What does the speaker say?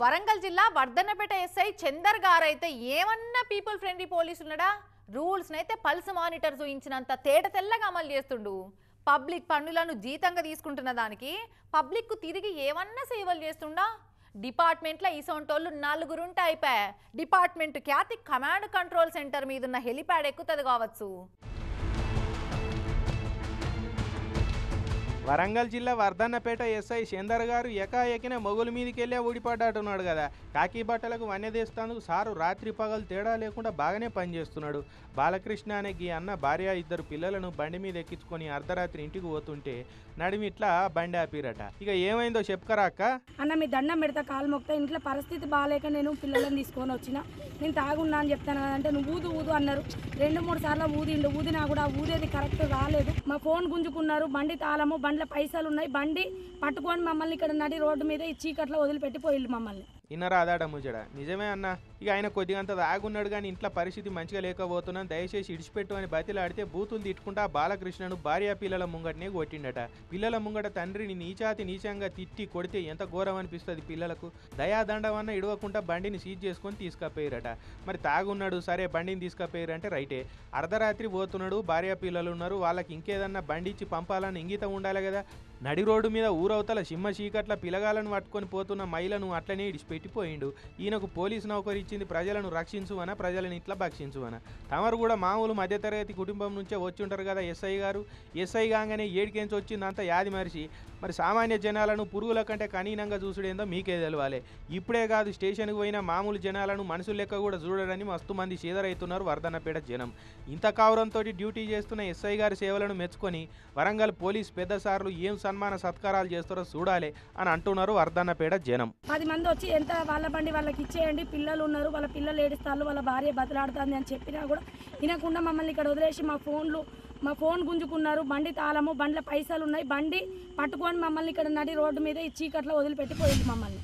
వరంగల్ జిల్లా వర్ధన్నపేట ఎస్ఐ చందర్ గారైతే ఏమన్నా people friendly police ఉన్నాడా? రూల్స్ నైతే పల్స్ మానిటర్ చూయించినంత తేట తెల్లగా అమలు చేస్తుండు. పబ్లిక్ పన్నులను జీతంగా తీసుకుంటున్న దానికి పబ్లిక్ కు తిరిగి ఏమన్నా సేవలు చేస్తుండా? డిపార్ట్మెంట్లో ఈసొంటోళ్ళు నలుగురుంటే అయిపోయా. డిపార్ట్మెంట్ ఖ్యాతి కమాండ్ కంట్రోల్ సెంటర్ మీదున్న హెలిప్యాడ్ ఎక్కుతుంది కావచ్చు. వరంగల్ జిల్లా వర్ధన్నపేట ఎస్ఐ చందర్ గారు ఎకాఎకిన మొగుల మీదకెళ్ళే ఊడిపడ్డాటున్నాడు కదా. కాకి బట్టలకు వన్యదేస్తాందుకు సారు రాత్రి పగలు తేడా లేకుండా బాగానే పనిచేస్తున్నాడు. బాలకృష్ణ అనే గీ అన్న భార్య ఇద్దరు పిల్లలను బండి మీద ఎక్కించుకొని అర్ధరాత్రి ఇంటికి పోతుంటే నడిమిట్లా బండి ఆపిరట. ఇక ఏమైందో చెప్పుకరా అక్క. అన్న మీ దండం పెడతా కాలు మొక్తా, ఇంట్లో పరిస్థితి బాగాలేక నేను పిల్లలను తీసుకొని వచ్చిన, నేను తాగున్నా అని చెప్తాను కదంటే నువ్వు ఊదు ఊదు అన్నారు. 2-3 సార్లు ఊదినా కూడా ఊదేది కరెక్ట్ రాలేదు. మా ఫోన్ గుంజుకున్నారు, బండి తాళము, బండ్ల పైసలు ఉన్నాయి, బండి పట్టుకొని మమ్మల్ని ఇక్కడ నడి రోడ్డు మీద ఈ చీకట్లో వదిలిపెట్టి పోయిల్లు మమ్మల్ని. ఇన్నరా అదాడ ముజడ నిజమే అన్న. ఇక ఆయన కొద్దిగంత ఆగున్నాడు కానీ ఇంట్లో పరిస్థితి మంచిగా లేకపోతున్నాను, దయచేసి ఇడిచిపెట్టు అని బతిలాడితే బూతులు తిట్టుకుంటా బాలకృష్ణను భార్య పిల్లల ముంగటనే కొట్టిండట. పిల్లల ముంగట తండ్రిని నీచాతి నీచంగా తిట్టి కొడితే ఎంత ఘోరం అనిపిస్తుంది పిల్లలకు. దయాదండవన్న ఇడవకుండా బండిని సీజ్ చేసుకొని తీసుకపోయారట. మరి తాగున్నాడు సరే బండిని తీసుకపోయారంటే రైటే, అర్ధరాత్రి పోతున్నాడు, భార్య పిల్లలు ఉన్నారు, వాళ్ళకి ఇంకేదన్నా బండి ఇచ్చి పంపాలని ఇంగితం ఉండాలి కదా. నడి రోడ్డు మీద ఊరవతల సింహ చీకట్ల పిలగాలను పట్టుకొని పోతున్న మహిళను అట్లనే ఇడిచిపెట్టిపోయిండు. ఈయనకు పోలీసు నౌకరు ఇచ్చింది ప్రజలను రక్షించువన, ప్రజలను ఇట్లా భక్షించువన. తమరు కూడా మామూలు మధ్యతరగతి కుటుంబం నుంచే వచ్చి ఉంటారు కదా ఎస్ఐ గారు. ఎస్ఐ కాగానే ఏడికేంచి వచ్చిందంతా యాది మరిచి మరి సామాన్య జనాలను పురుగుల కంటే కనీనంగా చూసుడేందో మీకే తెలవాలి. ఇప్పుడే కాదు స్టేషన్కి పోయిన మామూలు జనాలను మనుషుల లెక్క కూడా చూడడానికి మస్తు మంది చీదరైతున్నారు వర్ధన్నపేట జనం. ఇంత కావరంతో డ్యూటీ చేస్తున్న ఎస్ఐ గారి సేవలను మెచ్చుకొని వరంగల్ పోలీస్ పెద్ద సార్లు ఏం సన్మాన సత్కారాలు చేస్తారో చూడాలి అని అంటున్నారు వర్ధన్నపేట జనం. 10 మంది వచ్చి ఎంత వాళ్ళ బండి వాళ్ళకి ఇచ్చేయండి, పిల్లలు ఉన్నారు, వాళ్ళ పిల్లలు ఏడుస్తారు, వాళ్ళ భార్య బతలాడుతుంది అని చెప్పినా కూడా వినకుండా మమ్మల్ని ఇక్కడ వదిలేసి మా ఫోన్ గుంజుకున్నారు, బండి తాళము, బండ్ల పైసలు ఉన్నాయి, బండి పట్టుకొని మమ్మల్ని ఇక్కడ నడి రోడ్డు మీద ఈ చీకట్లో వదిలిపెట్టి పోయింది మమ్మల్ని.